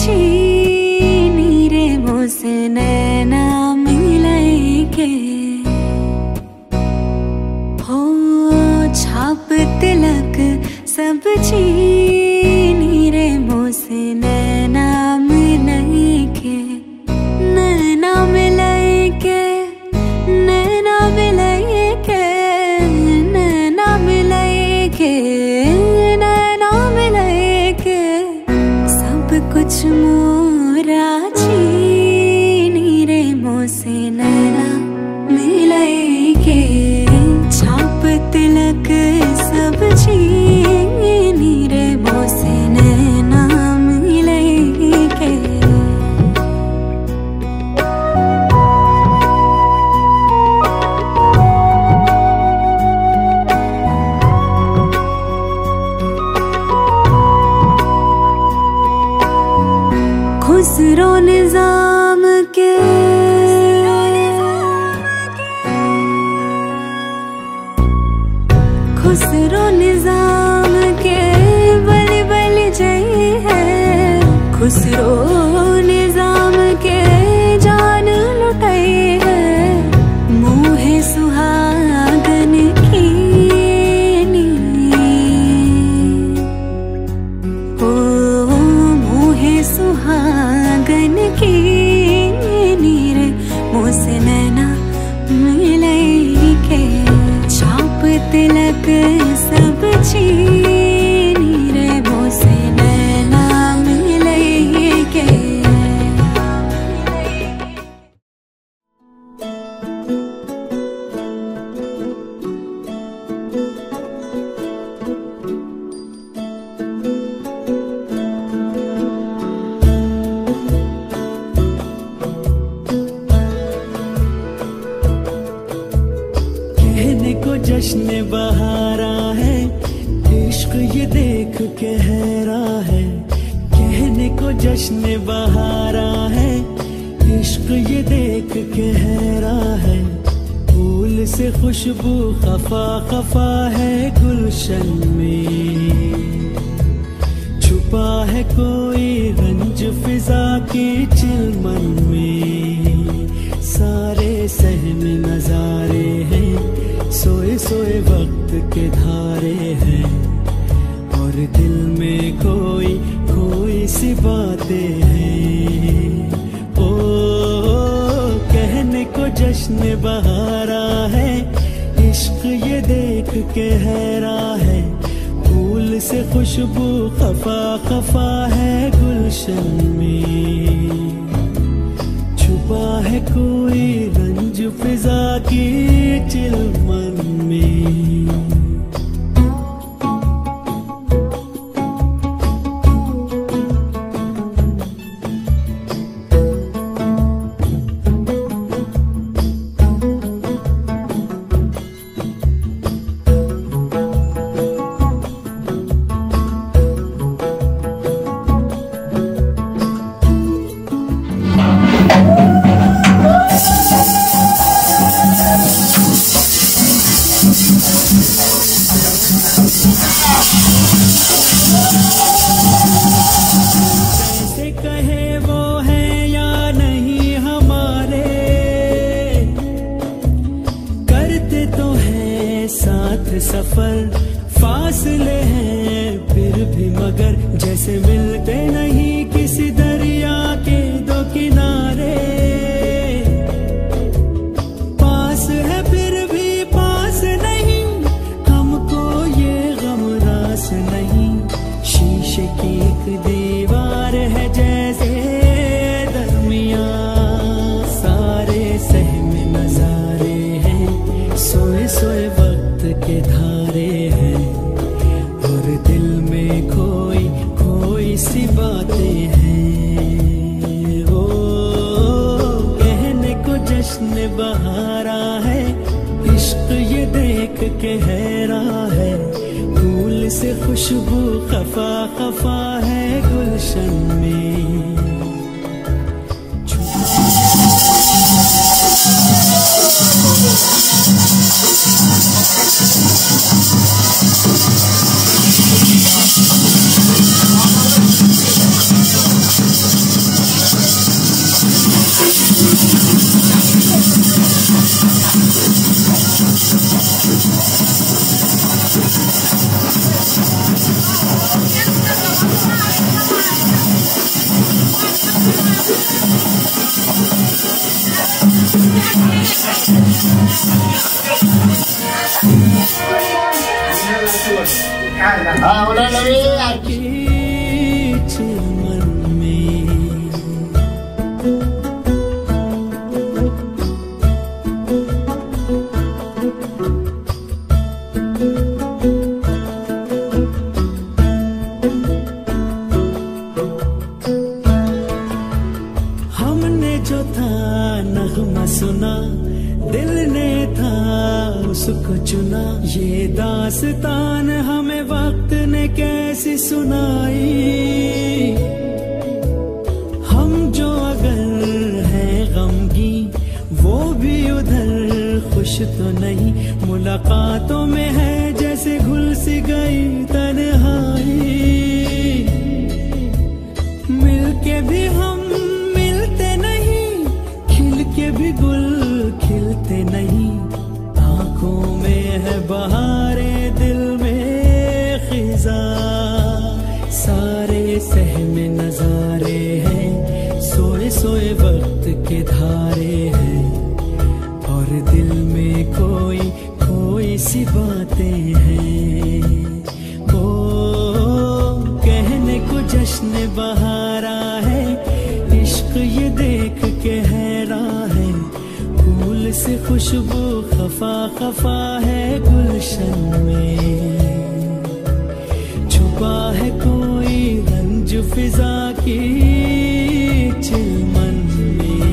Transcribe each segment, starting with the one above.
छीनी रे मोसे नैना मिलके हो छाप तिलक सब छीनी रे मोसे नैना मिलके नैना मिलके नैना मिलके नैना मिलके नैना मिलके सब कुछ मोरा छीनी रे मोसे नैना मिलके छाप तिलक सब छीनी रे मोसे नैना मिलके खुसरो निजाम के खुसरो निजाम के बलि बलि जय है खुसरो निजाम के जान लुटाई है मोहे सुहागन की ओ मोहे सुहागन की नीर मोसे नैना मिलके छाप तिलक सब छीनी रे मोसे नैना मिलके कहने को जश्न बहारा है इश्क ये देख के हैरा है कहने को जश्न बहारा है इश्क ये देख के हैरा है फूल से खुशबू खफा खफा है गुलशन में छुपा है कोई रंज फिजा की चिलमन में सारे सहम नजारे हैं सोए सोए वक्त के धारे हैं और दिल में कोई कोई सी बातें हैं ओ कहने को जश्न बहारा है इश्क ये देख के हैरा है फूल से खुशबू खफा खफा है गुलशन में छुपा है कोई रंज फिजा की चिलमन में कैसे कहे वो है या नहीं हमारे करते तो हैं साथ सफर फासले हैं फिर भी मगर जैसे मिलते नहीं किसी दरिया के दो किनारे पास है फिर भी पास नहीं हमको ये गम रास नहीं शीशे की एक दीवार है जैसे दरमियां सारे सहम नजारे हैं सोए सोए वक्त के धारे हैं और दिल में कोई कोई सी बातें हैं वो कहने को जश्न बहारा है इश्क ये देख के हैरा है फूल से खुशबू खफा खफा है गुलशन में चिलमन में। हमने जो था नगमा सुना, दिल ने था उसको चुना। ये दास्तान हमें वक्त ने कैसी सुनाई। हम जो अगर हैं गमगी, वो भी उधर खुश तो नहीं। मुलाकातों में है जैसे घुल सी गई तन्हाई। मिलके भी हम मिलते नहीं, खिल के भी गुल खिलते नहीं। आंखों में है बहारे, दिल में खिजा। सारे सहमे नजारे हैं, सोए सोए वक्त के धारे हैं। और दिल में कोई कोई सी बातें हैं। ओ कहने को जश्न बहारा है, इश्क ये देख के हैरान है। फूल से खुशबू खफा खफा है गुलशन में। छुपा है कोई रंज फिजा की चिलमन में।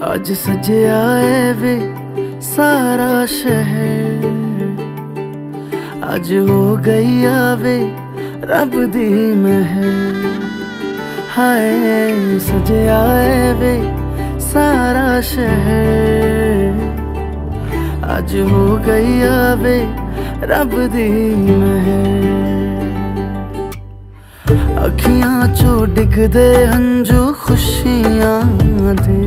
आज सजया है वे सारा शहर, आज हो गई आवे रब दी महर। हाय सजया है वे सारा शहर, आज हो गई आवे रब दी महर। अखियां चो डिगदे हंजू खुशियां दे,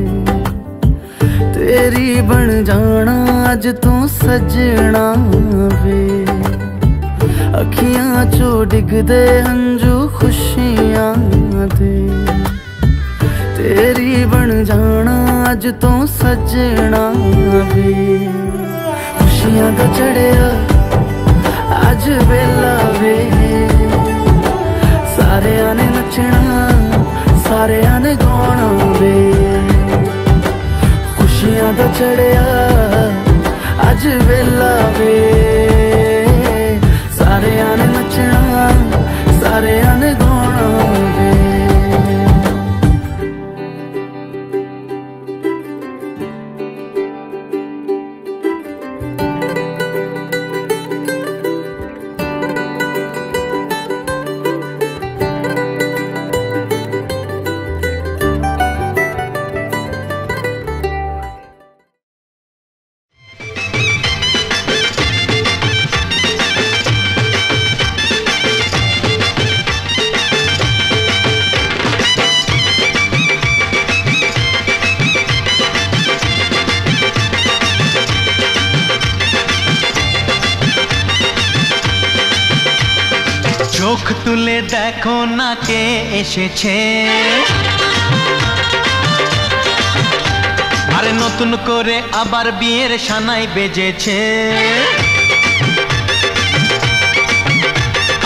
तेरी बन जाना अज तू सजना वे। अखियां चो डिगदे हंजू खुशियां दे, तेरी बन जाना अज तू सजना वे। खुशियां दा चढ़िया अज वेला वे, सारे ने नचना सारे ने गाना वे। खुशियां दा चढ़िया अज वेला वे, सारे ने नचना सारे ने गाना वे। চোখ তুলে দেখো না কে এসেছে, আরে নতুন করে আবার বিয়ের সানাই বেজেছে।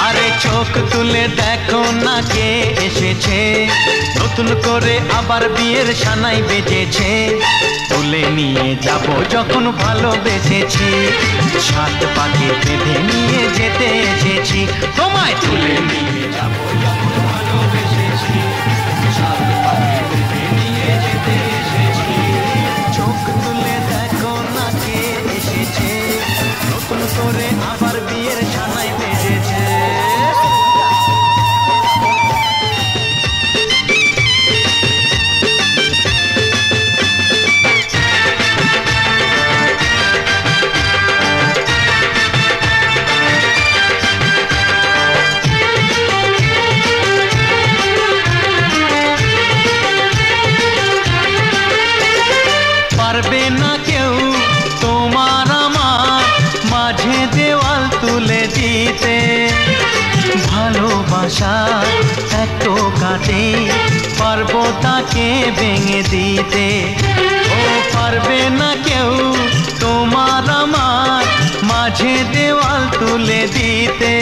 আরে চোখ তুলে দেখো না কে এসেছে, নতুন করে আবার বিয়ের সানাই বেজেছে। তুলে নিয়ে যাব যখন ভালোবেসেছি, সাত পাকে বেঁধে নিয়ে যেতে এসেছি। তোমায় তুলে নিয়ে যাব যখন ভালোবেসেছি, সাত পাকে বেঁধে নিয়ে যেতে এসেছি। চোখ তুলে দেখো না কে এসেছে, নতুন করে আবার বিয়ের সানাই বেজেছে। ভালোবাসা একটু কাটে পারবো তাকে ভেঙে দিতে ও পারবে না কেউ তোমার আমার মাঝে দেওয়াল তুলে দিতে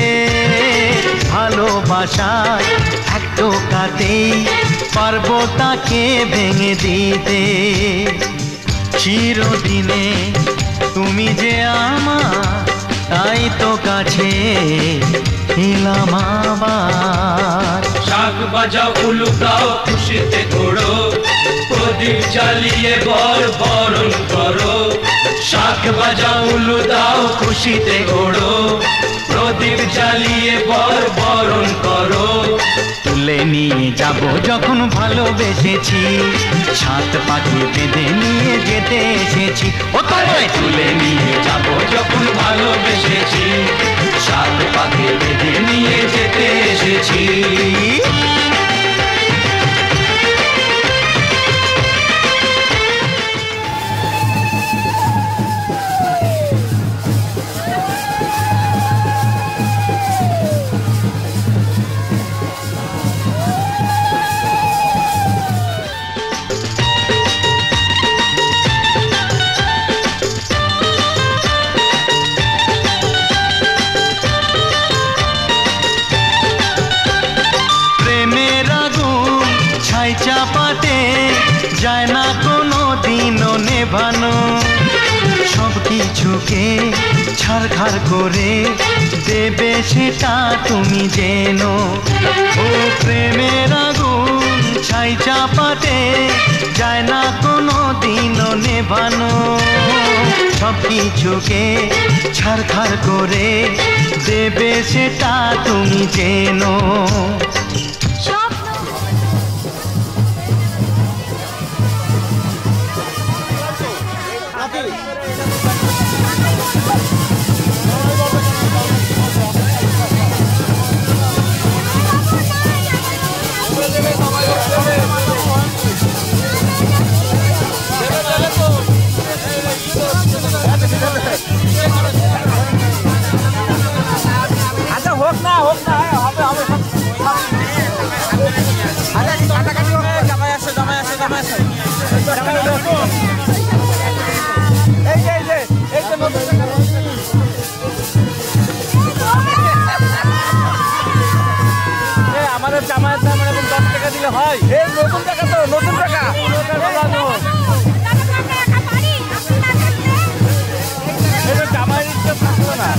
ভালোবাসা একটু কাটে পারবো তাকে ভেঙে দিতে চিরদিনে তুমি যে আমার তাই তো কাছে এলাম আবার শাক বাজাও উলু গাও খুশিতে ঘোড়ো প্রদীপ জ্বালিয়ে বরণ করো শাক বাজাও উলু দাও খুশিতে ঘোড়ো প্রদীপ জ্বালিয়ে বরণ করো তুলে নিয়ে যাব যখন ভালোবেসেছি সাত পাখি বেঁধে নিয়ে যেতে এসেছি ও তোমায় তুলে নিয়ে যাব যখন ভালোবেসেছি সাত পাখি বেঁধে নিয়ে যেতে এসেছি চাপাতে যায় না কোনো দিনও নেভানো সব কিছুকে ছাড়খাড় করে দেবে সেটা তুমি জেনো ও প্রেমের আগুন ছাই চাপাতে যায় না কোনো দিনও নেভানো সব কিছুকে ছাড়খাড় করে দেবে সেটা তুমি জেনো আমাদের জামায়াত দাম এরকম 10 টাকা দিলে হয় এই নতুন টাকা তো নতুন টাকা এটা জামায়াত থাকলো না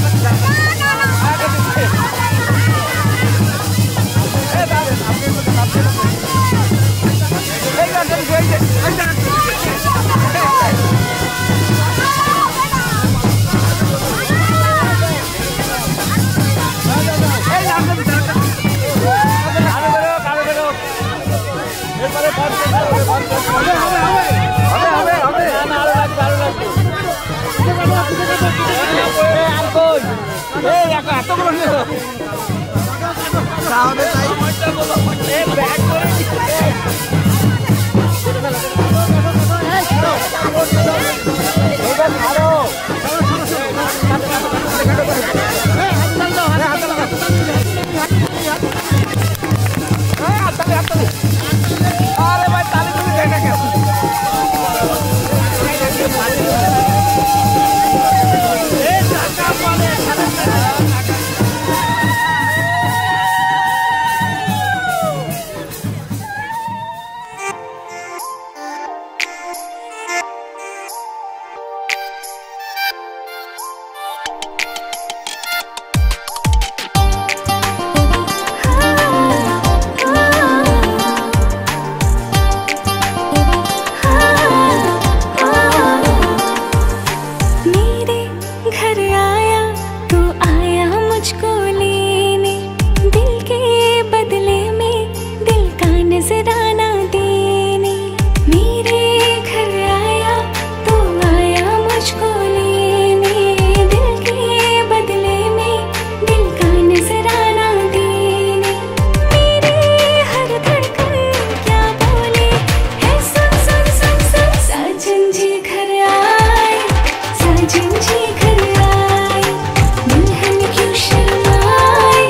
दुल्हन क्यों शर्माए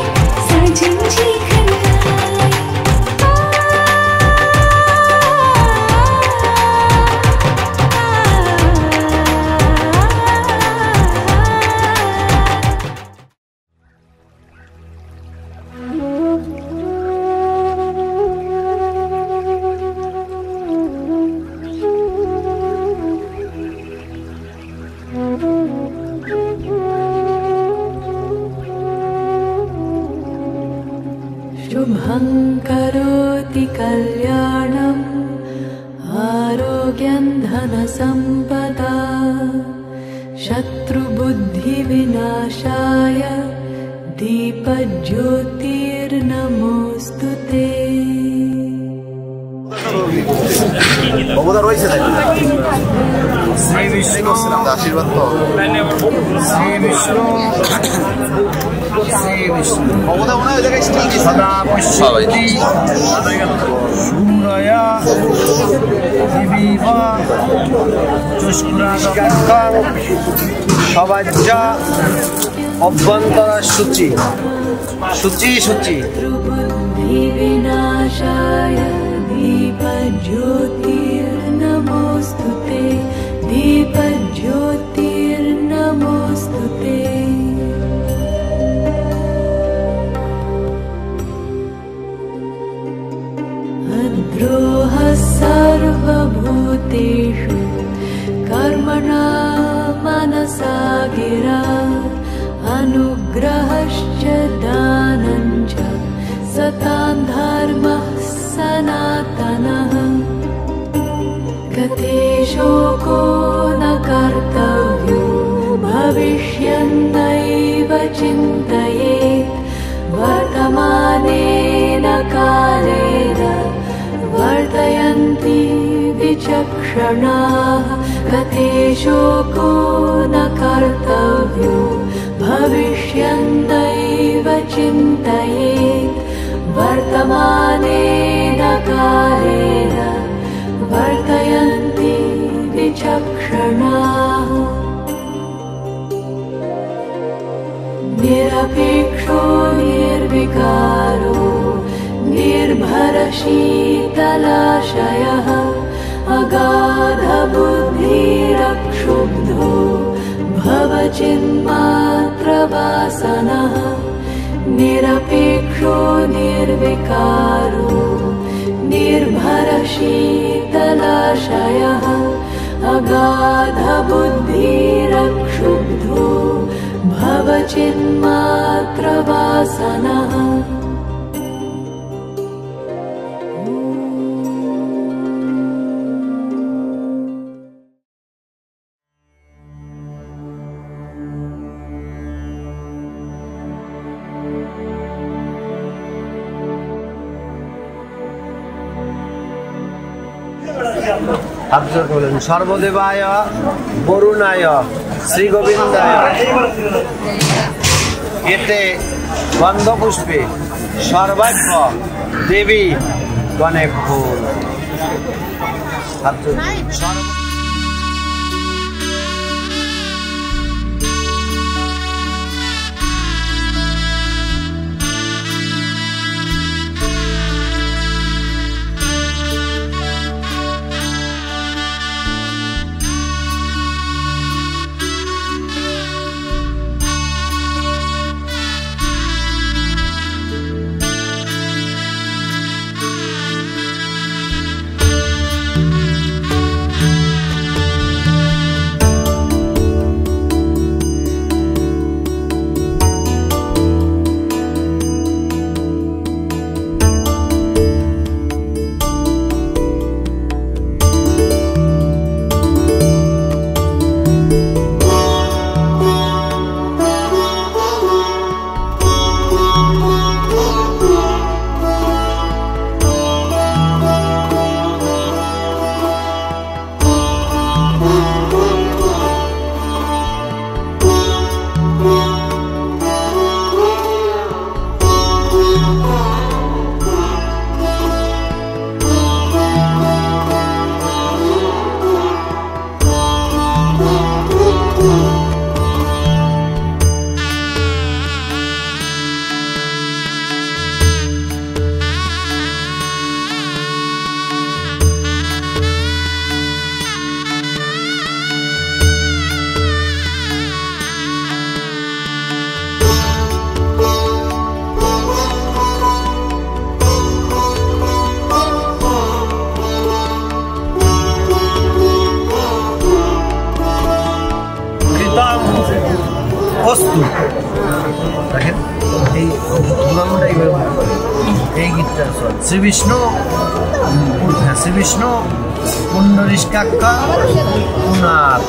साजन जी घर शुभं करोति कल्याणम् आरोग्यं धनसम्पदा शत्रुबुद्धिविनाशाय दीपज्योतिर्नमोऽस्तुते। श्री विष्णु आशीर्वाद श्री विष्णु सदा पश्यति सूर्या दिवीव चुष्कुरागं सवाज्जा अभ्यंतर शुचि शुचि शुचि शत्रुबुद्धिविनाशाय दीपज्योतिर्नमोऽस्तुते दीपज्योतिर्नमोऽस्तुते। अद्रोहः सर्वभूतेषु कर्मणा मनसा गिरा अनुग्रहश्च दानञ्च सतां धर्मः सनातनः। गते शोको न कर्तव्यो भविष्यन्नैव चिन्तयेत् वर्तमानेन कालेन वर्तयन्ति विचक्षणाः। गते शोको न कर्तव्यो भविष्यन्नैव चिन्तयेत् वर्तमानेन कालेन वर्तयन्ति विचक्षणाः। निरपेक्षो निर्विकारो निर्भरशीतलाशयः अगाधबुद्धिरक्षुब्धो भवचिन्मात्रवासनः। निरपेक्षो निर्विकारो निर्भरशीतलाशयः अगाधबुद्धिरक्षुब्धो भवचिन्मात्रवासनः। सर्वदेवाय वरुणाय श्री गोविंदाय एते गंधपुष्पे सर्वार्थ देवी गणे फूल। শ্রী বিষ্ণু পুণ্ডরীকাক্ষ পুনার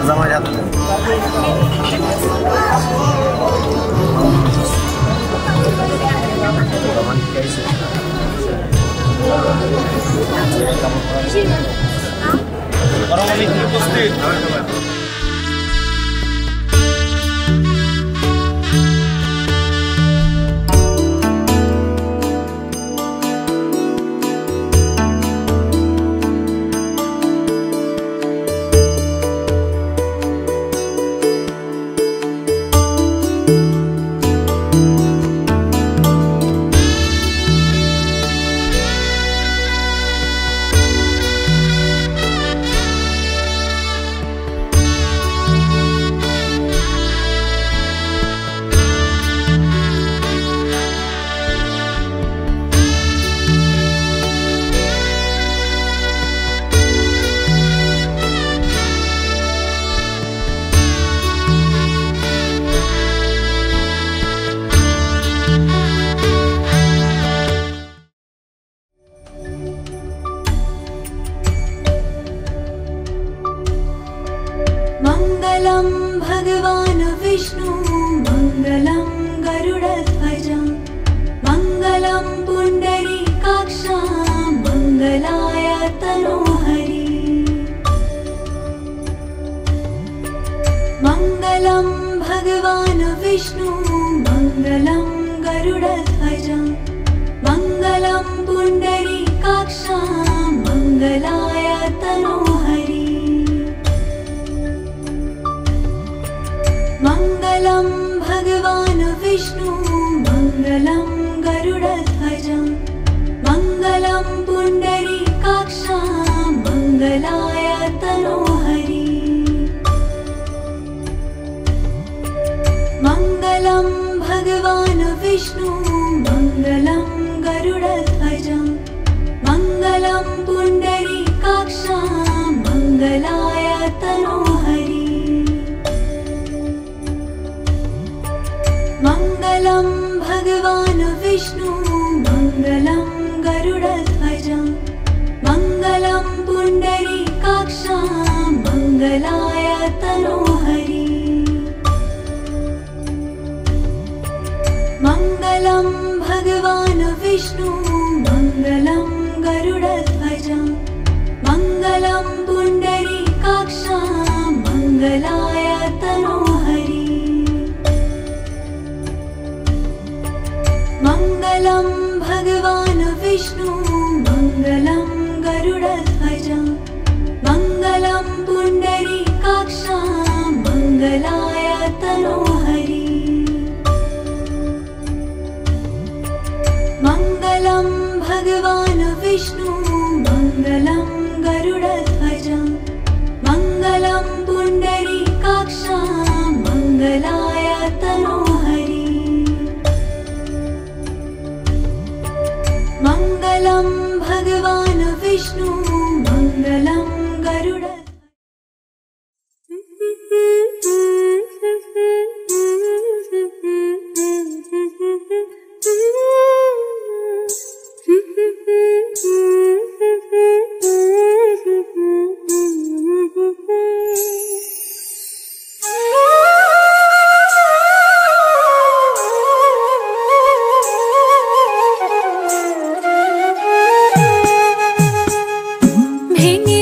জামাই হাত উপস্থিত मङ्गलं भगवान् विष्णु मङ्गलं गरुडध्वज मङ्गलं पुण्डरीकाक्ष मङ्गलाय तनोहरि मङ्गलं भगवान् विष्णु मङ्गलं गरुडध्वज मङ्गलं पुण्डरीकाक्ष मङ्गलाय तनोहरि मङ्गलं भगवान् विष्णु मङ्गलं गरुडध्वज मङ्गलं पुण्डरीकाक्ष मङ्गलाय तनोहरि मङ्गलं भगवान् विष्णु मङ्गलं गरुडध्वज मङ्गलं पुण्डरीकाक्ष मङ्गलाय तनोहरि मङ्गलं भगवान् विष्णु मङ्गलं गरुडध्वज मङ्गलं पुण्डरीकाक्ष मङ्गलाय तनोहरि मङ्गलं भगवान् विष्णु मङ्गलं गरुडध्वज मङ्गलं पुण्डरीकाक्ष मङ्गलाय तनोहरि मङ्गलं भगवान् विष्णु मङ्गलं गरुडध्वज मङ्गलं पुण्डरीकाक्ष मङ्गलाय तनोहरि मङ्गलं भगवान् विष्णु मङ्गलं गरुडध्वज मङ्गलं पुण्डरीकाक्ष मङ्गलाय तनोहरि मङ्गलं भगवान् विष्णु मङ्गलं गरुड भेंगे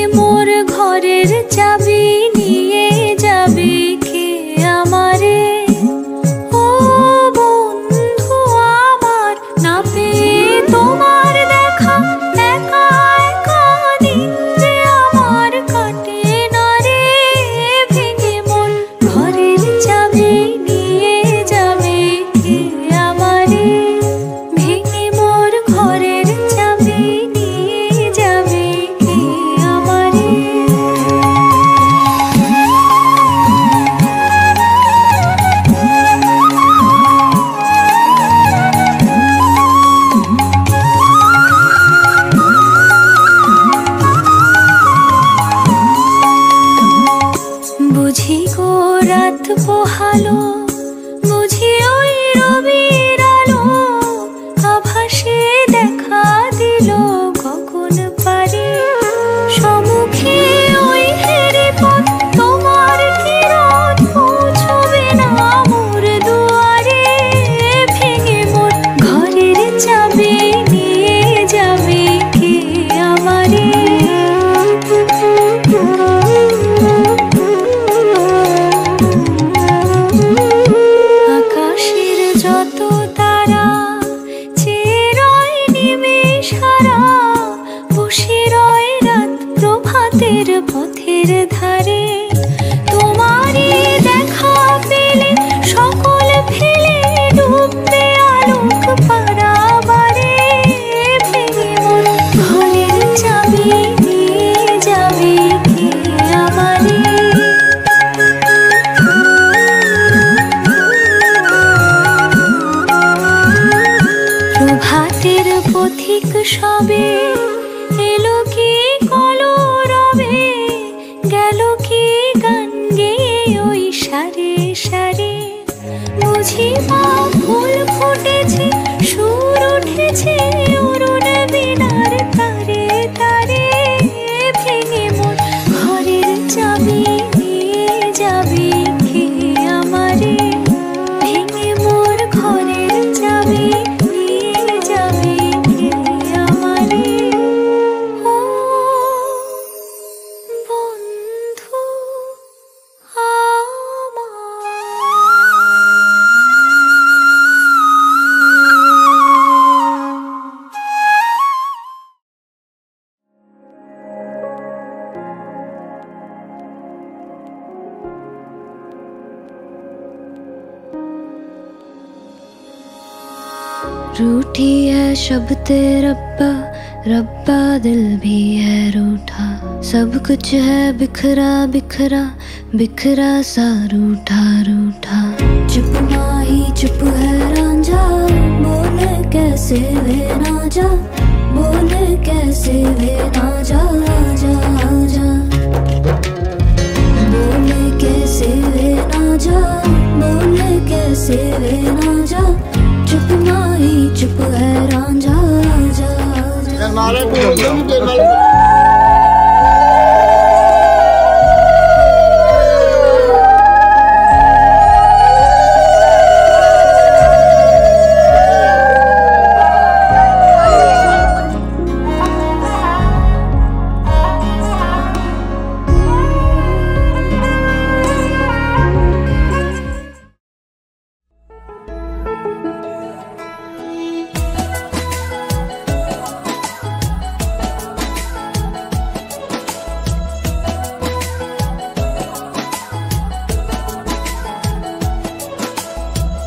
শত তারা চেয়ে রয় নিমেষ হারা, বসে রয় রাত প্রভাতের পথের ধারে। তোমারই দেখা পেলে সকল ফেলে ডুববে আলোক পারাবারে। ভেঙে মন ঘরের চাবি নিয়ে যাবে কে আমারে। প্রভাতের পথিক সবে এলো কি কলরবে, গেল কি গান গেয়ে ওই সারে সারে। বুঝি বা ফুল ফুটেছে, সুর উঠেছে অরুণ বীণার তারে তারে। ভেঙে মন ঘরের চাবি নিয়ে যাবে কে আমারে। ভেঙে মোর ঘরের চাবি নিয়ে যাবে কে আমারে। ও বন্ধু আমার। रूठी है शब्द रब्बा, रब्बा दिल भी है रूठा। सब कुछ है बिखरा बिखरा, बिखरा सा रूठा रूठा। चुप माही चुप है रांझा, बोल कैसे वे ना जा, बोल कैसे वे ना जा जा जा। बोल कैसे वे ना जा, बोल कैसे वे ना जा। चुप माही चुप है रांझा जा जा।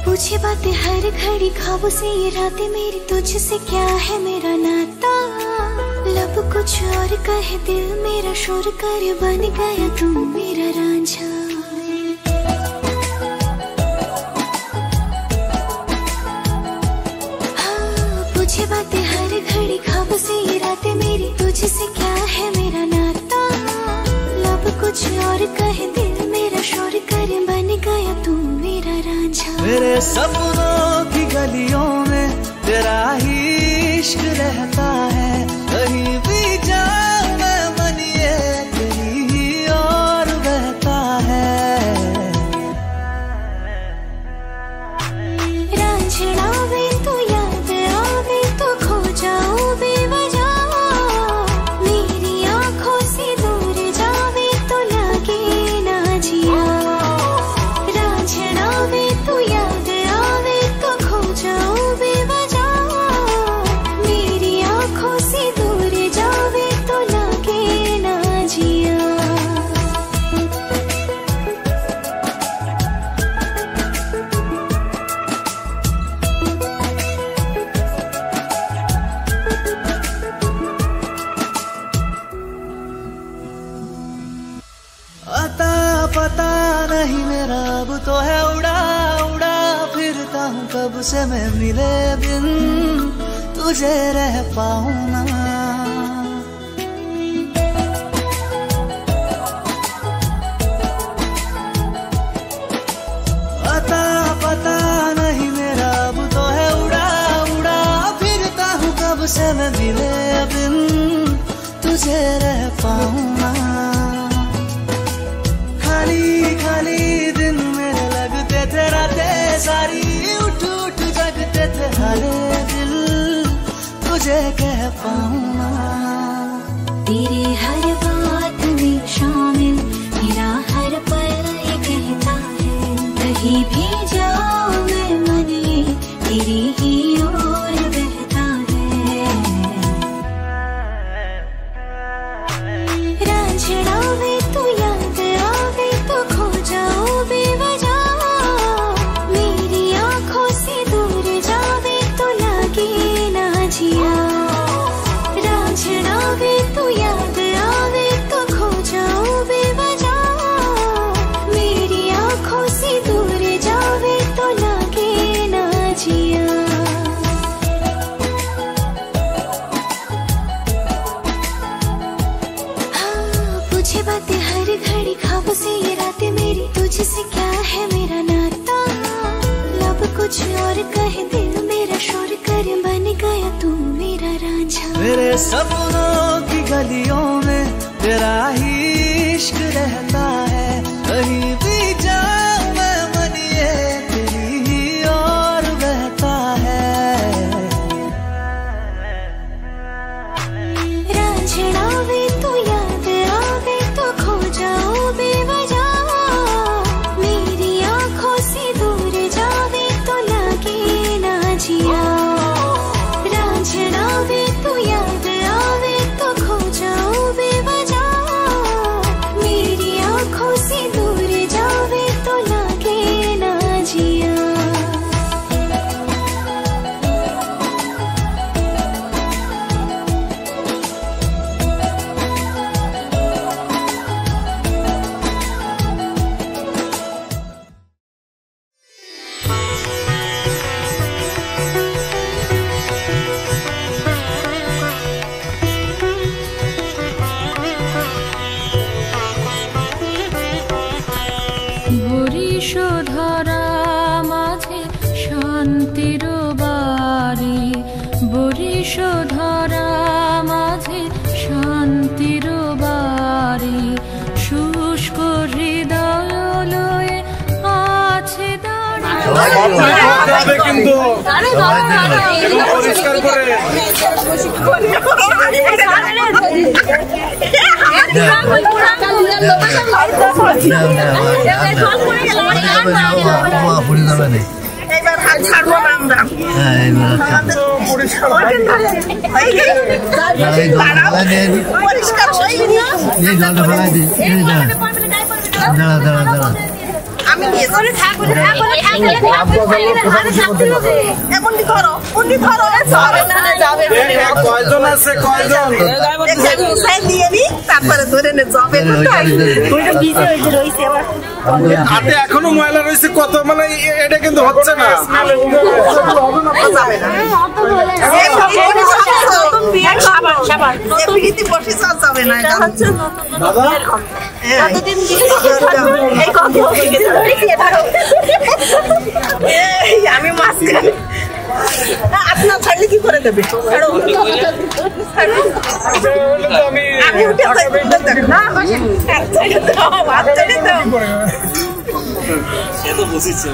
पूछे बातें हर घड़ी ख्वाबों से, ये रातें मेरी तुझसे क्या है मेरा नाता। लब कुछ और कहे दिल मेरा शोर करे, बन गया तुम मेरा रांझा। हाँ, पूछे बातें हर घड़ी ख्वाबों से, ये रातें मेरी तुझसे क्या है मेरा नाता। लब कुछ और कहे दिल मेरा शोर करे, बन गया तुम मेरा रांझा। मेरे सपनों की गलियों में तेरा ही इश्क रहता है। कहीं भी जाऊं मैं मन ये तेरी ही और बहता है। रांझना वे तो याद आवे तो खो जाऊं बेवजह। मेरी आंखों से दूर जावे तो लगे ना जिया। रांझना वे तो याद आवे तो खो जाऊं बेवजह। मेरी आंखों से दूर जावे तो लगे ना जिया। अता पता नहीं मेरा अब तो है उड़ा उड़ा फिरता हूँ कब से मैं मिले बिन तुझे रह पाऊँ ना। अता पता नहीं मेरा अब तो है उड़ा उड़ा फिरता हूँ कब से मैं मिले बिन तुझे रह पाऊँ ना। खाली खाली दिन मेरे लगते थे रातें सारी, उठ उठ जगते थे हारे दिल तुझे कह पाऊँ ना। तेरी हर बात में शामिल मेरा हर पल ये कहता है। कहीं भी जाऊं मैं मन ये मेरी ही ओर बहता है। रांझना वे तू याद आवे तो खो जाओ बेवजह, मेरी आंखों से दूर जावे तो लागे ना जिया। रांझना वे तू याद आवे तो खो जाओ बेवजह, मेरी आंखों से दूर जावे तो लागे ना जिया। हाँ पूछे बातें हर घड़ी ख्वाबों से ये रातें मेरी, तुझसे क्या है मेरा नाता। लब कुछ और कहे दिल मेरा शोर करे, बन गया तू मेरा रांझा। मेरे सपनों की गलियों में तेरा ही इश्क रहता है, कहीं भी जाऊं मैं मन ये तेरी ही ओर बहता है। रांझना वे तू याद आवे तो खो जाओ बेवजह, मेरी आंखों से दूर जावे तो लागे ना जिया। रांझना वे तू याद आवे तो खो जाओ बेवजह, मेरी आंखों से दूर जावे तो लागे ना जिया। বরিশ ধরা মাঝে শান্তির বাড়ি, বরিশ ধরা মাঝে শান্তির বাড়ি। শুষ্ক হৃদয় লয়ে আছে দাঁড়িয়ে। কিন্তু পরিষ্কার করে কয়জন আছে, কয়জন তারপরে ধরে হাতে এখনো ময়লা রয়েছে কত, মানে এটা কিন্তু হচ্ছে না। আমি মাঝখানে আপনার ছাড়লে কি করে দেবে? আমি উঠে বসেছে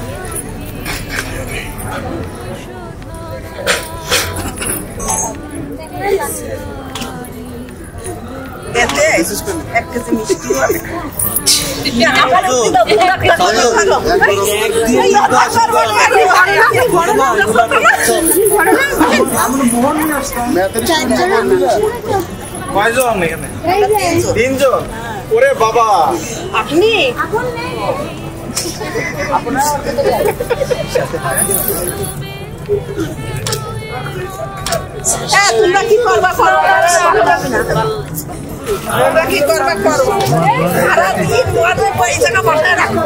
এক কেজি মিষ্টি কয়জন এখানে? 3 জন। ওরে বাবা, আপনি তোমরা কি করবা করো, তোমরা কি করবা করো। সারাদিন তোমাদের পয়সা বসায় রাখো।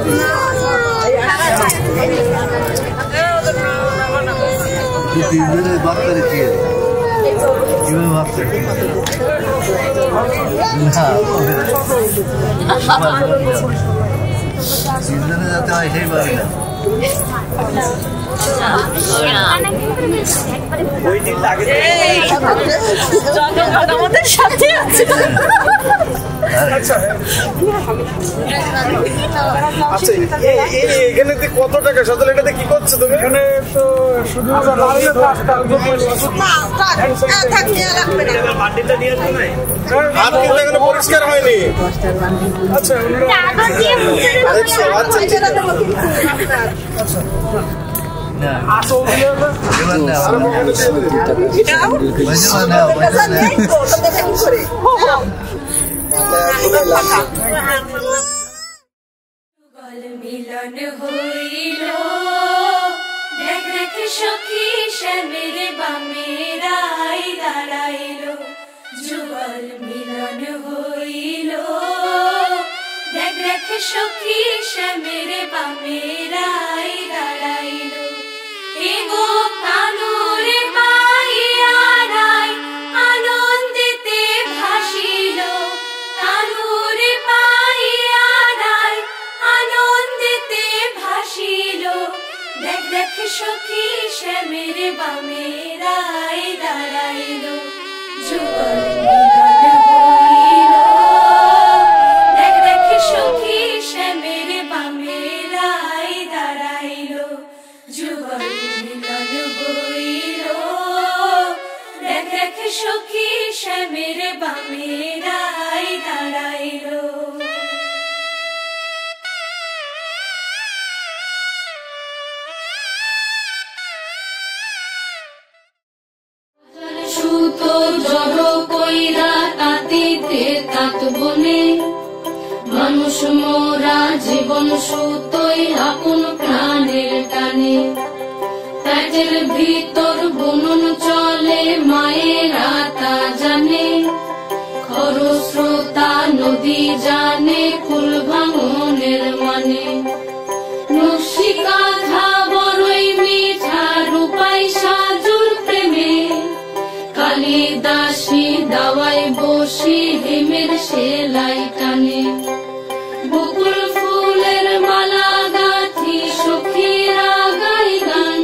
যাতে হয় সেই পারি না। আমাদের সাথে আছে। এখানে কত টাকা সচল, এটাতে কি করছো তুমি? এখানে তো শুধু পরিষ্কার হয়নি। আচ্ছা আচ্ছা মিলন হইল দেখ দেখ সখী শ্যামের বামে রাই দাঁড়াইল যুগল মিলন হইল দেখ দেখ সখী শ্যামের বামে রাই দাঁড়াইল এগো কানুরে পাইয়া রাই আনন্দেতে ভাসিল কানুরে পাইয়া রাই আনন্দেতে ভাসিল দেখ দেখ সখী শ্যামের বামে রাই দাঁড়াইল যুগল মিলন হইল দেখ দেখ সখী শ্যামের বামে রাই দাঁড়াইল যুগল মিলন হইল দেখ দেখ সখী শ্যামের বামে রাই দাঁড়াইল সুতো জড়ো কইরা তাঁতিতে তাঁত বনে মানুষ মোরা জীবন সুতোই আপন প্রাণের টানে পেটের ভিতর বুনন চলে মায়েরা তা জানে খরস্রোতা নদী জানে কুল ভাঙনের মানে নকশি কাঁথা বড়ই মিঠা রূপাই সাজুর প্রেমে কালিদাসী দাওয়াই বসি হেমের সেলাই টানে বকুল ফুলের মালা গাঁথি সখীরা গাই গান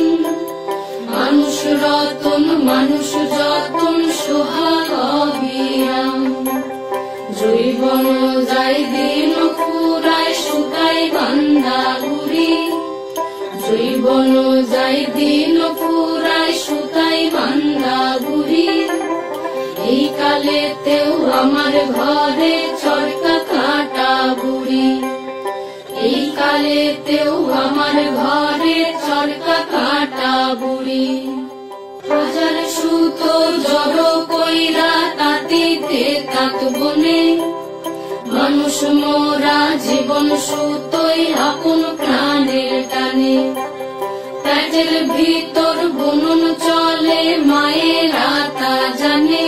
মানুষ রতন মানুষ যতন সোহাগ অবিরাম জৈবন যাই দিন ফুরায় শুকাই বান্দা ঘুরি জৈবন যাই দিন ফুরায় শুকাই বান্দা ঘুরি এই কালেতেও আমার ঘরে চরকা কাটা বুড়ি এই কালেতেও আমার ঘরে চরকা কাটা বুড়ি হাজার সুতো জড়ো কইরা তাঁতিতে তাঁত বনে মানুষ মোরা জীবন সুতোই আপন প্রাণের টানে পেটের ভিতর বুনন চলে মায়েরা তা জানে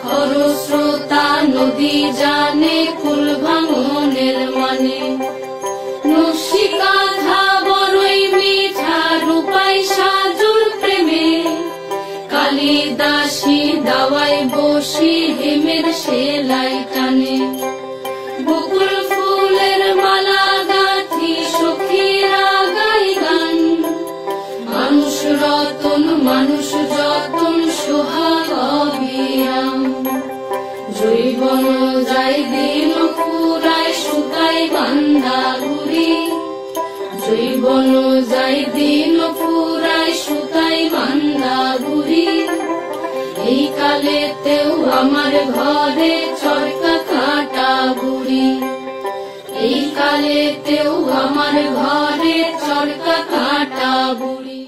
খরস্রোতা নদী জানে কুল ভাঙনের মানে নকশি কাঁথা বড়ই মিঠা রূপাই সাজুর প্রেমে কালিদাসী দাওয়াই বসি হেমের সেলাই টানে বকুল ফুলের মালা গাঁথি সখীরা গাই গান মানুষ রতন মানুষ যতন সোহাগ অবিরাম জৈবন যাই দিন ফুরায় শুকাই বান্দা ঘুরি জৈবন যাই দিন ফুরায় শুকাই বান্দা ঘুরি এই কালেতেও আমার ঘরে চরকা কাটা বুড়ি এই কালেতেও আমার ঘরে চরকা কাটা বুড়ি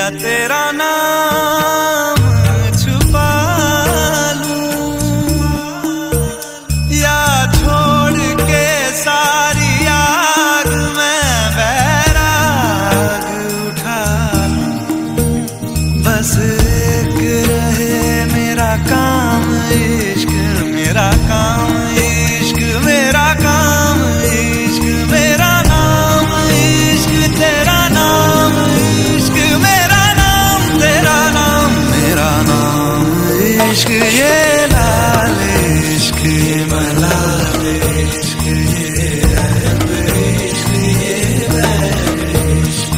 या तेरा नाम छुपा लूं, या छोड़ के सारी आग में बैराग उठा लूं। बस एक रहे मेरा काम इश्क, मेरा काम इश्क, मेरा काम इश्क, मेरा नाम इश्क, तेरा नाम इश्क, मेरा नाम तेरा नाम, मेरा नाम इश्क, ये लाल इश्क, ये मलाल इश्क, ये रैब इश्क, ये बैर इश्क,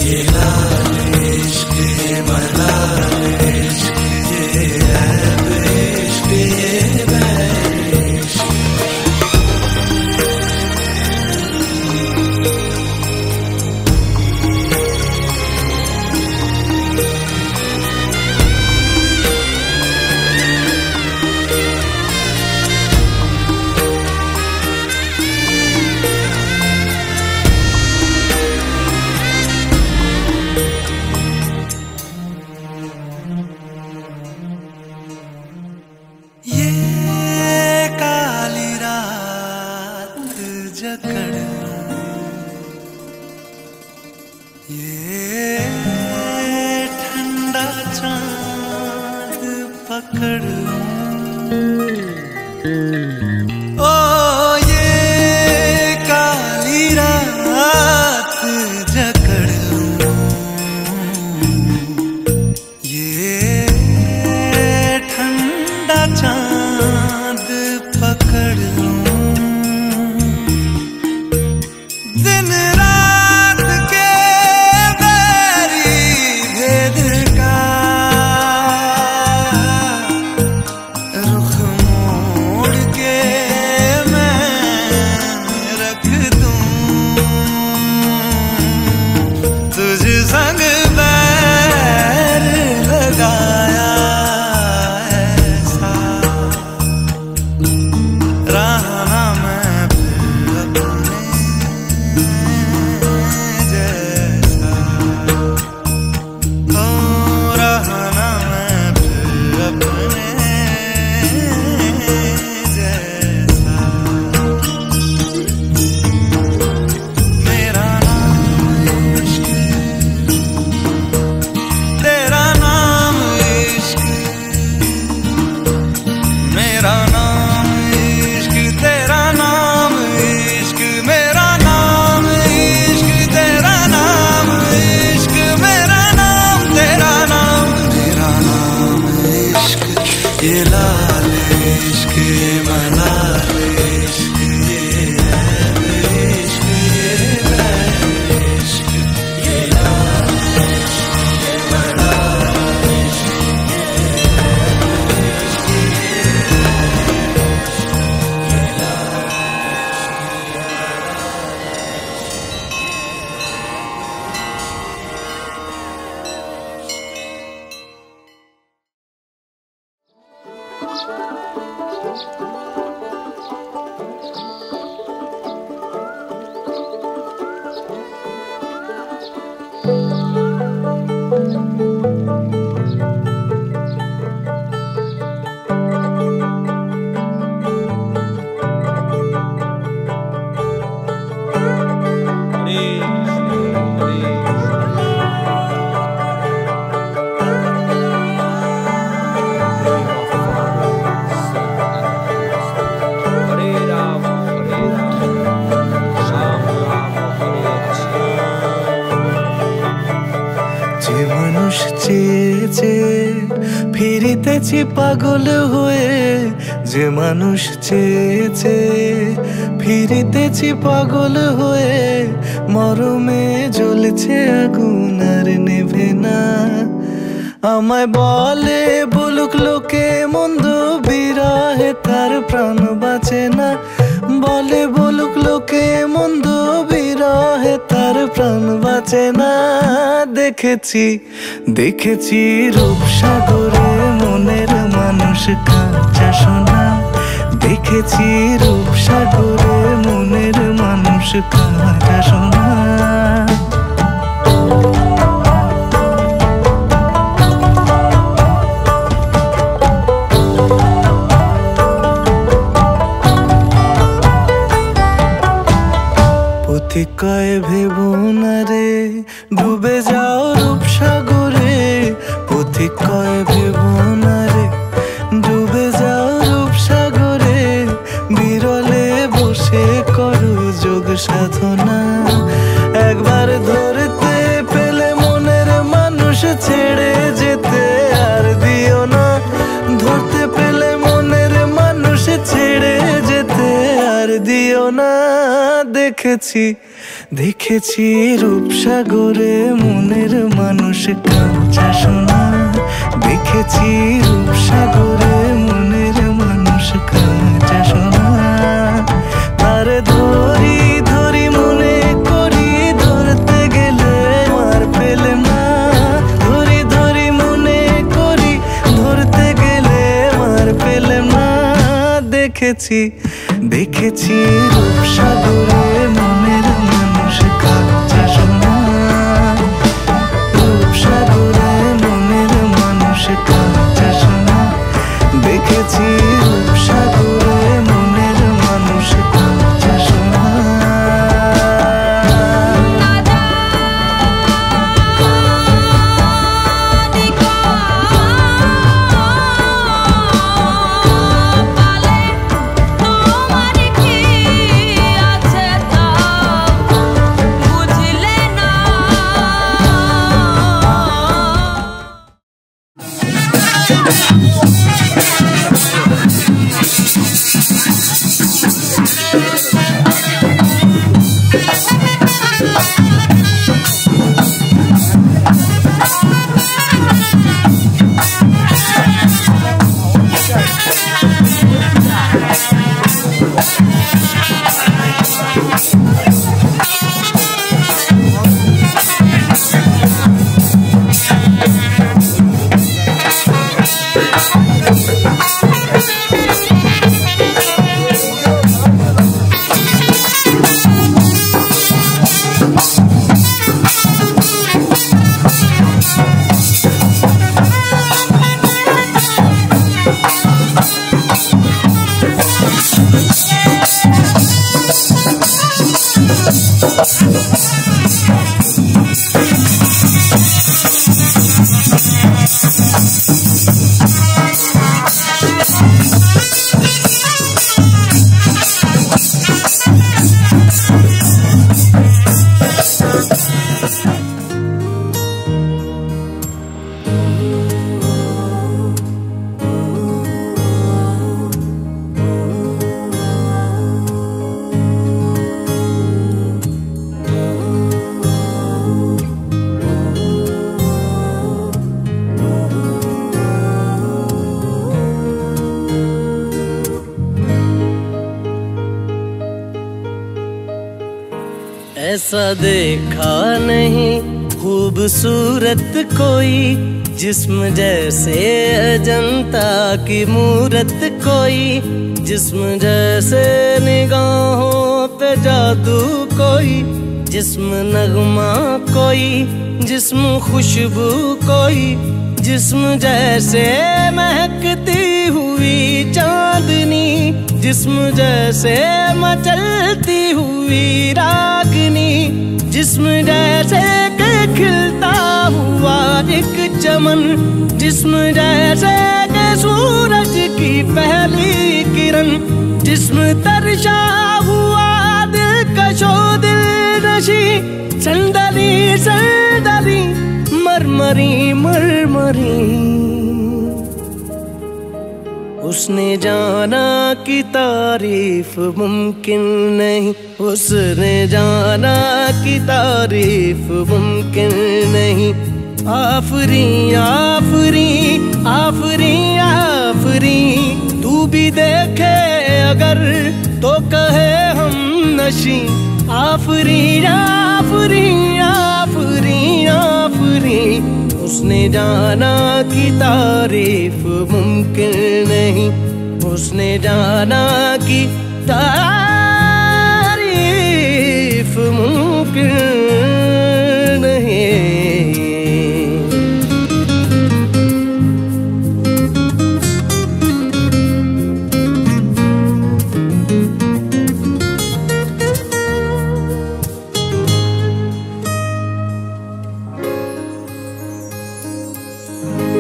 ये लाल इश्क, ये मलाल इश्क, ये रैब इश्क, ये बैर इश्क। ये काली रात जकड़ ये ठंडा चांद पकड़ ओ ये काली रात जकड़ ये ठंडा चांद पकड़ लूं, दिन रात के बैरी भेद का रुख मोड़ के मैं रख दूं, तुझ संग बैर लगाया ऐसा, रहना मैं फिर अपने जैसा, ओ रहना मैं फिर अपने जैसा। मेरा नाम इश्क, तेरा नाम इश्क, मेरा नाम इश्क, तेरा नाम इश्क, मेरा नाम इश्क, तेरा नाम इश्क, मेरा नाम तेरा नाम, मेरा नाम इश्क, ये लाल इश्क, ये मलाल इश्क, ये रैब इश्क, ये बैर इश्क, ये लाल इश्क, ये मलाल इश्क, ये रैब इश्क, ये लाल যে মানুষ চেয়েছে ফিরিতেছি পাগল হয়ে, যে মানুষ চেয়েছে ফিরিতেছি পাগল হয়ে, মরমে জ্বলছে আগুন আর নেভে না। আমায় বলে বলুক লোকে মন্দ, বিরহে তার প্রাণ বাঁচে না। বলে বলুক লোকে মন্দ, বিরহে তার প্রাণ বাঁচে না। দেখেছি দেখেছি রূপসাগরে মনের মানুষ কাঁচা সোনা, দেখেছি রূপসাগরে মনের মানুষ কাঁচা সোনা। ডুবে যাও রূপসাগরে, পথিক কয় ভেবনারে। ডুবে যাও রূপসাগরে, বিরলে বসে করো যোগ সাধনা। একবার ধরতে পেলে মনের মানুষ ছেড়ে যেতে আর দিও না। ধরতে পেলে মনের মানুষ ছেড়ে যেতে আর দিও না। দেখেছি দেখেছি রূপসাগরে মনের মানুষ কাঁচা সোনা। দেখেছি রূপসাগরে মনের মানুষ কাঁচা সোনা। তারে ধরি ধরি মনে করি, ধরতে গেলে আর পেলে না। ধরি ধরি মনে করি, ধরতে গেলে আর পেলে না। দেখেছি দেখেছি রূপসাগরে মনের মানুষ কাঁচা সোনা। রূপসাগরে মনের মানুষ কাঁচা সোনা। দেখেছি রূপসাগরে মনের মানুষ কাঁচা সোনা। ऐसा देखा नहीं खूबसूरत कोई, जिस्म जैसे अजंता की मूरत कोई। जिस्म जैसे निगाहों पे जादू कोई, जिस्म नगमा कोई, जिस्म खुशबू कोई। जिस्म जैसे महकती हुई चांदनी, जिस्म जैसे मचलती हुई रागनी। जिस्म जैसे के खिलता हुआ एक चमन, जिस्म जैसे के सूरज की पहली किरण। जिस्म तरशा हुआ दिलकशो दिल नशी, संदली संदली मरमरी मरमरी। उसने जाना कि तारीफ मुमकिन नहीं, उसने जाना कि तारीफ मुमकिन नहीं। आफरी आफरी आफरी आफरी, तू भी देखे अगर तो कहे हम नशी। आफरी आफरी आफरी आफरी, उसने जाना कि तारीफ मुमकिन नहीं, उसने जाना कि तारीफ मुमकिन नहीं।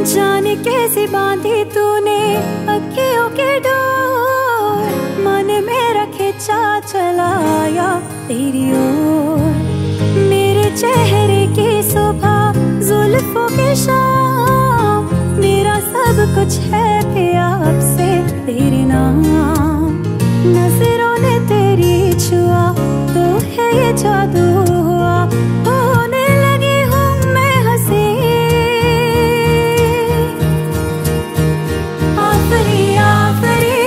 जाने कैसे बांधी तूने अखियों के डोर, मन मेरा खिंचा चलाया तेरी ओर। मेरे चेहरे की सुबह जुल्फों की शाम, मेरा सब कुछ है प्यार से तेरे नाम। नजरों ने तेरी छुआ तो है ये जादू हुआ, होने लगी हूँ मैं हंसी। आफरी आफरी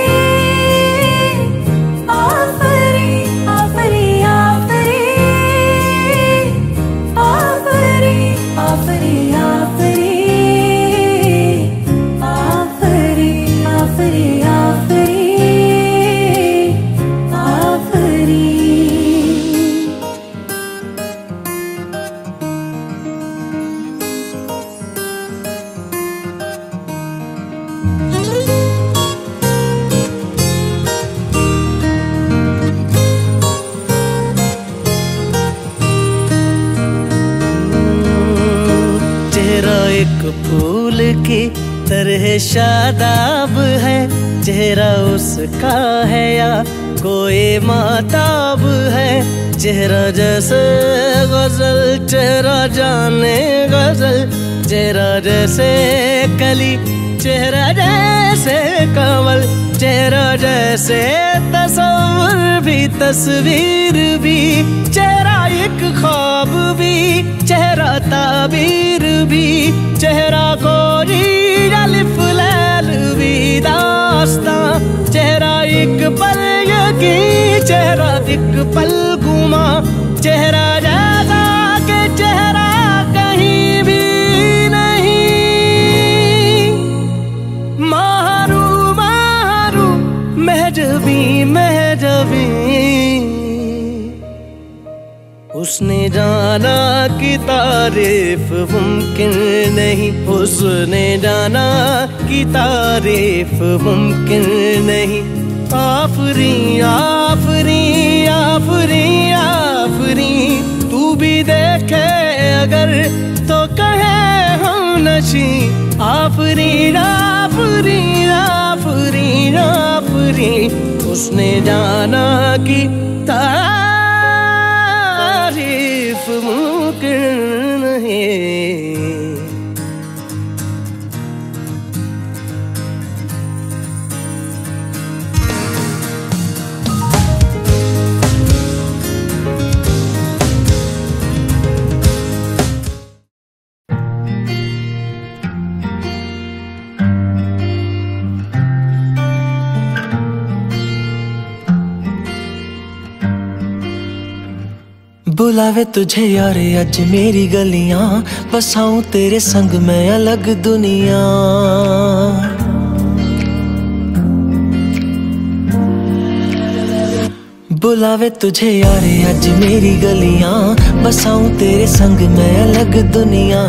आफरी आफरी आफरी आफरी आफरी आफरी आफरी आफरी आफरी आफरी। चेहरा एक फूल की तरह शादाब है, चेहरा उसका है या कोई माताब है। चेहरा जैसे गजल, चेहरा जाने गजल, चेहरा जैसे कली, चेहरा जैसे कमल, चेहरा जैसे तस्वीर भी, तस्वीर भी, चेहरा एक ख्वाब भी, चेहरा ताबीर भी, चेहरा कोई अलिफ लैल भी दास्तां। चेहरा एक पल यकी, चेहरा एक पल गुमा, चेहरा जैसा के चेहरा कहीं भी नहीं। मारू मारू महजबी महजबी, उसने जाना कि तारीफ मुमकिन नहीं, उसने जाना कि तारीफ मुमकिन नहीं। आफरी आफरी आफरी आफरी, तू भी देखे अगर तो कहे हम नशी। आफरी आफरी आफरी आफरी, उसने जाना कि तारीफ मुमकिन नहीं। बुलावे तुझे यारे अज मेरी गलियां, बसाऊं तेरे संग मैं अलग दुनिया। बुलावे तुझे यारे अज मेरी गलियां, बसाऊं तेरे संग मैं अलग दुनिया।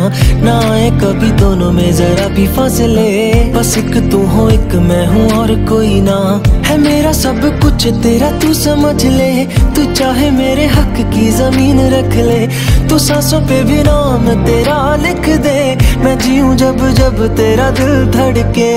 ना आए कभी दोनों में जरा भी फासले, बस एक तू हो एक मैं हूँ और कोई ना। है मेरा सब कुछ तेरा तू समझ ले, तू चाहे मेरे हक की जमीन रख ले। तू सांसों पे भी नाम तेरा लिख दे, मैं जीऊं जब जब तेरा दिल धड़के।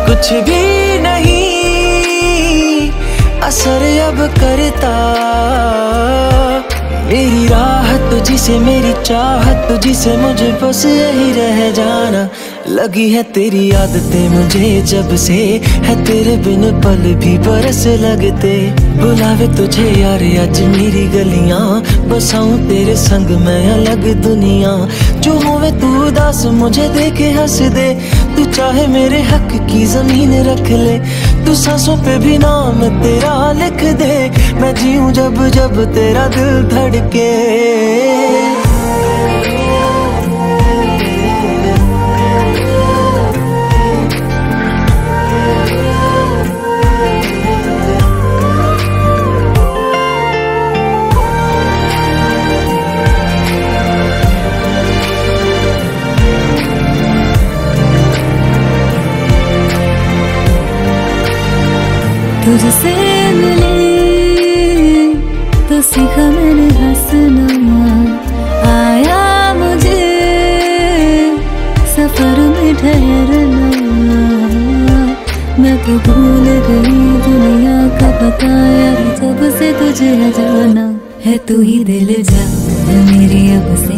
कुछ भी नहीं असर अब करता, मेरी राहत तुझी से, मेरी चाहत तुझी से, मुझे बस यही रह जाना। लगी है तेरी आदतें मुझे जब से, है तेरे बिन पल भी बरस लगते। बुलावे तुझे यार आज मेरी गलियां, बसाऊं तेरे संग मैं अलग दुनिया। जो होवे तू उदास मुझे देखे हंस दे, तू चाहे मेरे हक की जमीन रख ले। तू सांसों पे भी नाम तेरा लिख दे, मैं जीऊं जब जब तेरा दिल धड़के। ठहरना, मैं तो भूल गई दुनिया का पता यार, जब से तुझे है जाना है। तू ही दिल जा मेरी अब से,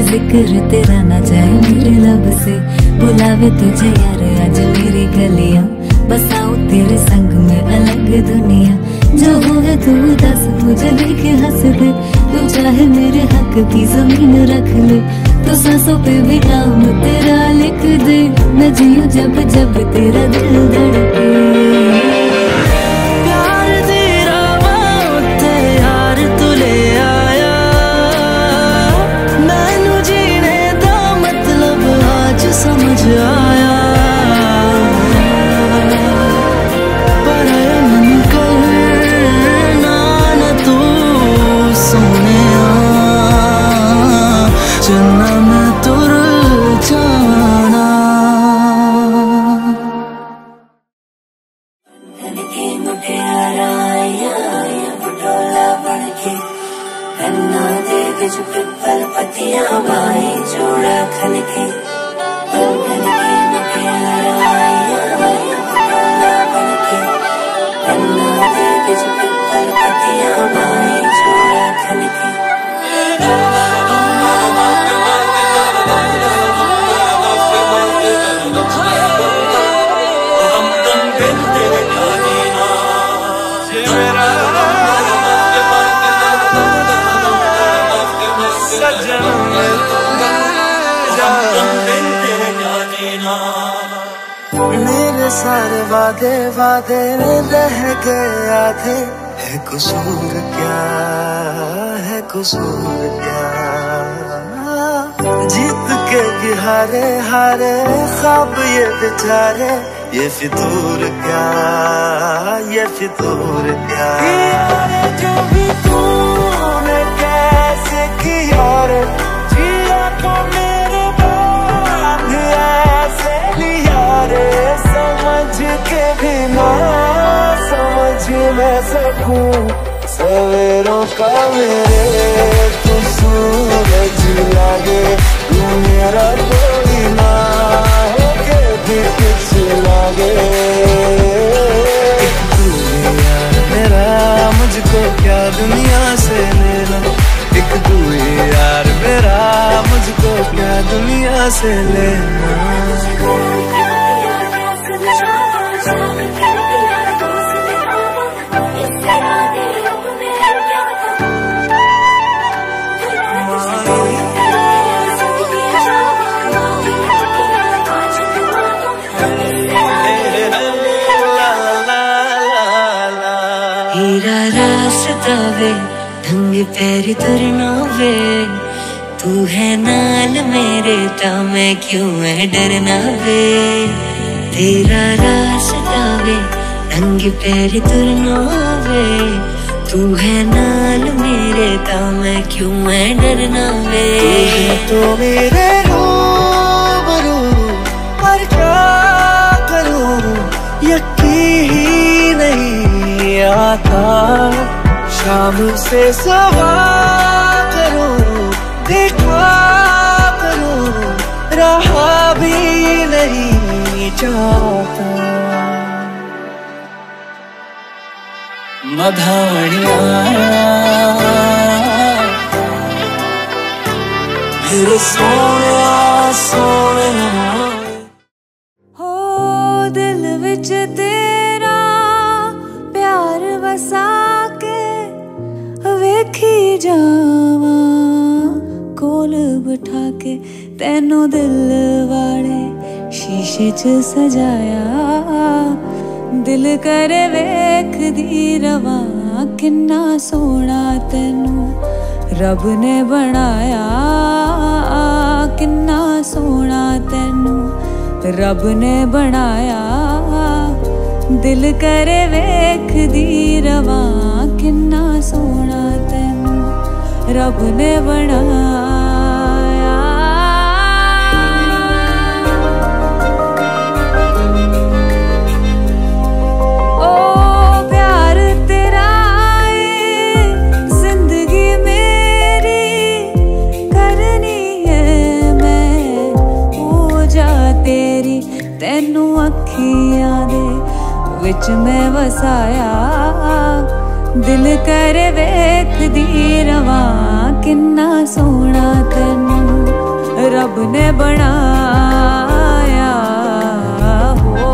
जिक्र तेरा ना जाए मेरे लब से। बुलावे तुझे यार आज मेरी गलियां, बसाऊं तेरे संग में अलग दुनिया। जो हो है तू दस मुझे लेके हंस दे, तू चाहे मेरे हक की जमीन रख ले, तो सांसों पे भी नाम तेरा लिख दे। मैं जीऊं जब जब तेरा दिल धड़के। प्यार तेरा वक्त यार तू ले आया, मैनू जीने दा मतलब आज समझ आया। मेरे सारे वादे वादे रह गए आधे, है कसूर क्या, है कसूर क्या। जीत के भी हारे हारे ख्वाब ये बेचारे, ये फितूर क्या, ये फितूर क्या। जो भी तूने कैसे किया रे, जिया को मेरे बाद ऐसे लिया रे, समझ के भी ना समझ मैं सकूं सवेरों का मेरे। तू सूरज लागे तू मेरा कोई ना होके भी कुछ लागे। तू यार मेरा मुझको क्या दुनिया से लेना, एक तू यार मेरा मुझको क्या दुनिया से लेना। हीरा रास्ता वे ढंग पैरी तुरना वे, तू है नाल मेरे ता मैं क्यों है डरना वे। तेरा रास्ता वे ढंग पैरी तुरना वे, तू है नाल मेरे ता मैं क्यों है डरना वे। तो मेरे रूबरू पर क्या करूं यकीन नहीं आता, शाम से सवार करूं देखा करूं रहा भी नहीं चाहता। मधानिया फिर सोनिया सोनिया हो दिल विच तेरा प्यार वसा के वेखी जावा, कोल बिठा के तेनों दिल वाले शीशे च सजाया। दिल करे वेख दी रवा किन्ना सोना तेनू रब ने बनाया, किन्ना सोना तेनू रब ने बनाया। दिल करे वेख दी रवा किन्ना सोना तेनू रब ने बनाया। तेरी तेनू अखियां दे विच मैं वसाया दिल कर वेखदी रवां किन्ना सोहना तेनू रब ने बनाया हो।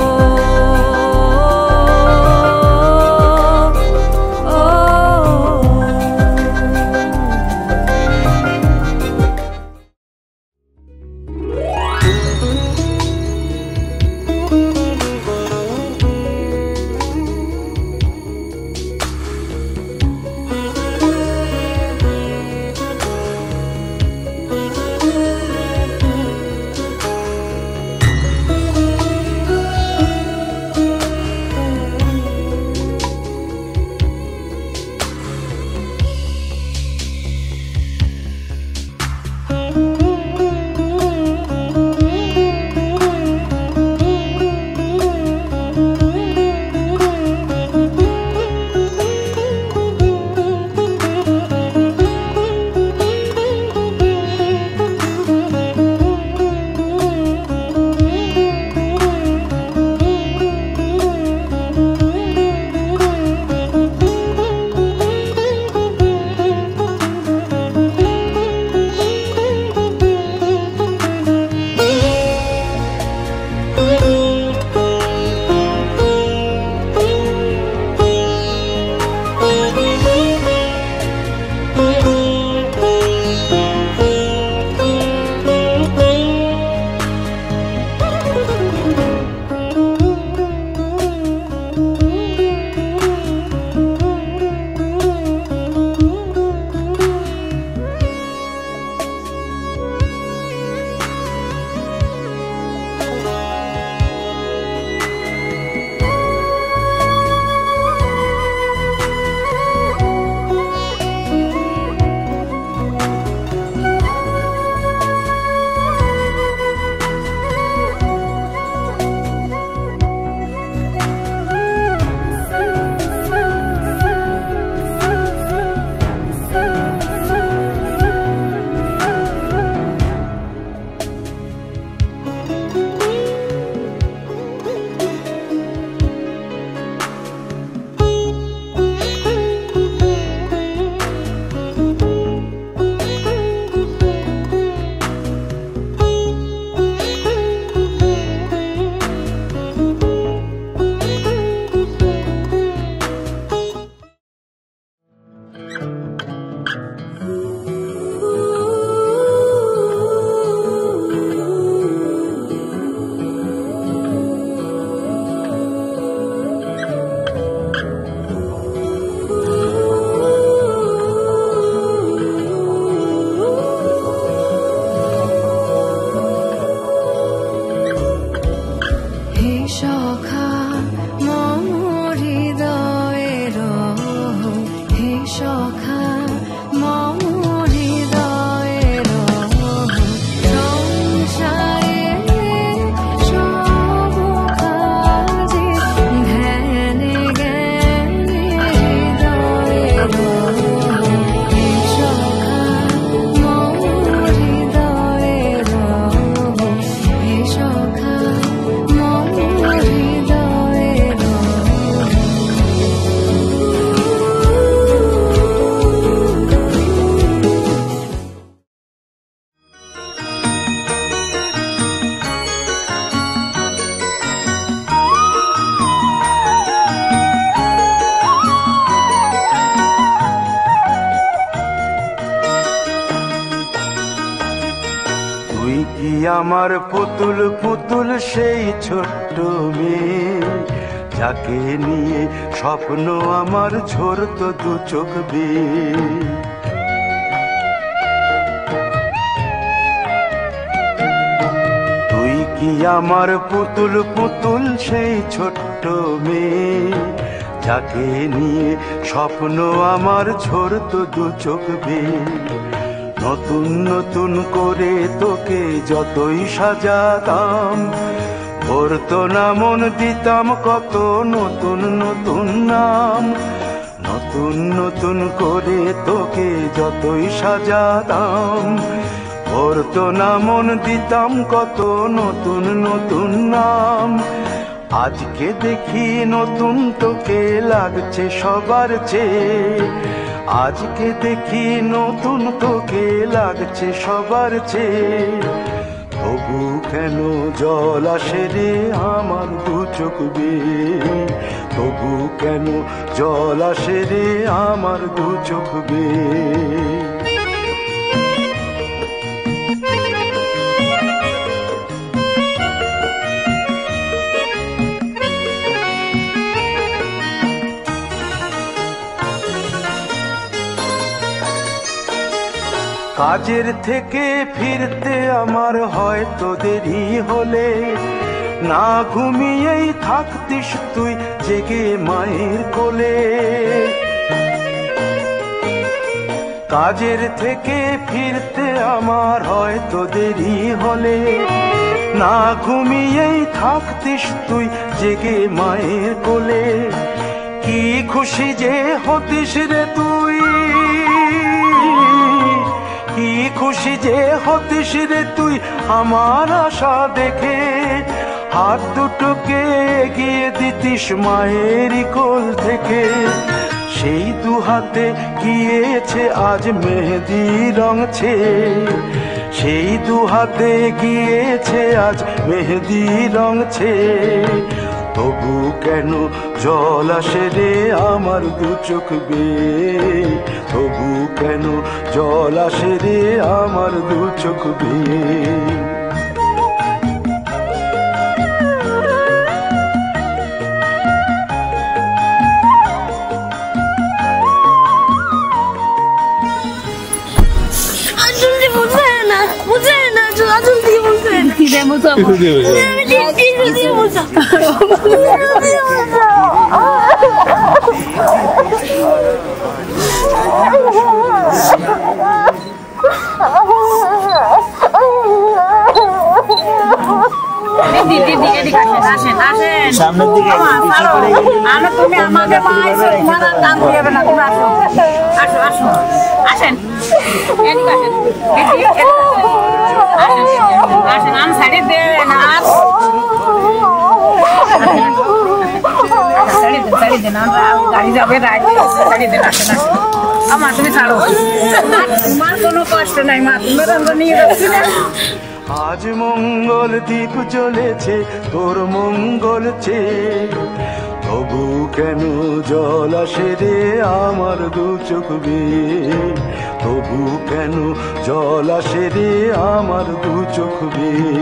আমার পুতুল পুতুল সেই ছোট্ট মেয়ে, যাকে নিয়ে স্বপ্ন আমার ঝরতো দু চোখ বেয়ে। তুই কি আমার পুতুল পুতুল সেই ছোট্ট মেয়ে, যাকে নিয়ে স্বপ্ন আমার ঝরতো দু চোখ বেয়ে। নতুন নতুন করে তোকে যতই সাজাতাম, ভরতো না মন দিতাম কত নতুন নতুন নাম। নতুন নতুন করে তোকে যতই সাজাতাম, ধরতো না মন দিতাম কত নতুন নতুন নাম, আজকে দেখি নতুন তোকে লাগছে সবার চেয়ে, আজকে দেখি নতুন তোকে লাগছে সবার চেয়ে। তবু কেন জল আসে রে আমার দু চোখ বেয়ে, তবু কেন জল আসে রে আমার দু চোখ বেয়ে। কাজের থেকে ফিরতে আমার হয়তো দেরি হলে, না ঘুমিয়েই থাকতিস তুই জেগে মায়ের কোলে। কাজের থেকে ফিরতে আমার হয়তো দেরি হলে, না ঘুমিয়েই থাকতিস তুই জেগে মায়ের কোলে। কি খুশি যে হতিস রে তুই, কি খুশি যে হতিস রে তুই আমার আশা দেখে, হাত দুটোকে এগিয়ে দিতিস মায়েরই কোল থেকে। সেই দু হাতে গিয়েছে আজ মেহেদি রঙছে, সেই দু হাতে গিয়েছে আজ মেহেদি রঙছে। তবু কেন জল আসে রে আমার দু চোখ বেয়ে, তবু কেন জল আসে রে আমার দু চোখ বেয়ে। সামনের দিকে তুমি আমাকে আসো আসো আসেন আসেন আমি শাড়ি দেন শাড়ি দেন গাড়ি যাবে শাড়ি দেন আসেন আসেন আমার তুমি ছাড়ো তোমার কোনো কষ্ট নাই মা তুমি রঙ নিয়ে রাখছি না। আজ মঙ্গল দ্বীপ জ্বলেছে তোর মঙ্গল চেয়ে, তবু কেন জল আসে রে আমার দু চোখ বেয়ে, তবু কেন জল আসে রে আমার দু চোখ বেয়ে।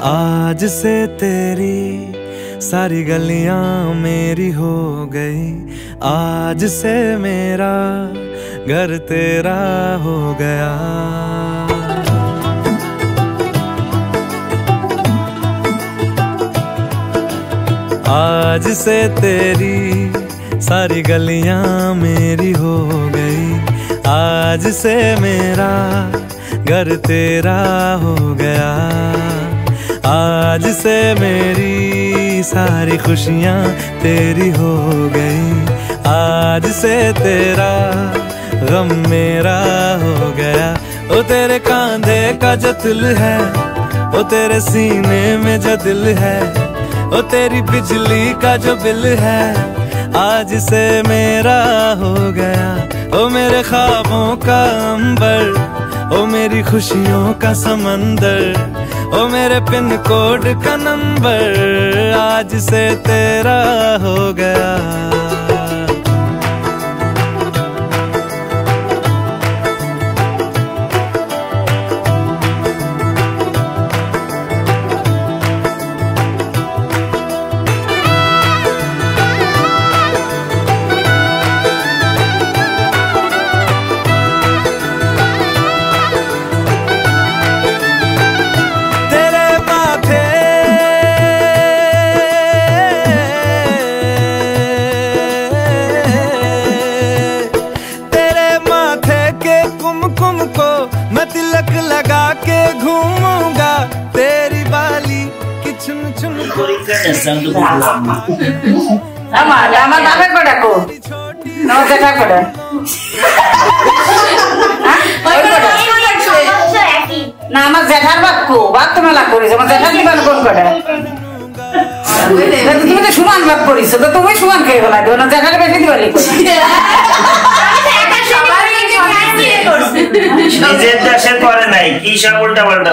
आज से तेरी सारी गलियां मेरी हो गई, आज से मेरा घर तेरा हो गया। आज से तेरी सारी गलियां मेरी हो गई, आज से मेरा घर तेरा हो गया। आज से मेरी सारी खुशियां तेरी हो गई, आज से तेरा गम मेरा हो गया। ओ तेरे कांधे का जो दिल है, ओ तेरे सीने में जो दिल है, ओ तेरी बिजली का जो बिल है, आज से मेरा हो गया। ओ मेरे ख्वाबों का अंबर, ओ मेरी खुशियों का समंदर, ओ मेरे पिन कोड का नंबर, आज से तेरा हो गया। तिलक लगा के घूमूंगा तेरी बाली की चुन चुन না আমার জেঠার বাক্য বাক তো মেলা করিস, আমার জেঠার দিবান কোন কটা তুমি তো সমান বাক করিস, তো তুমি সমান খেয়ে গেলা দেবো না, জেঠারে বেশি দিবালি নিজের দেশে করে নাই কি সব উল্টা পাল্টা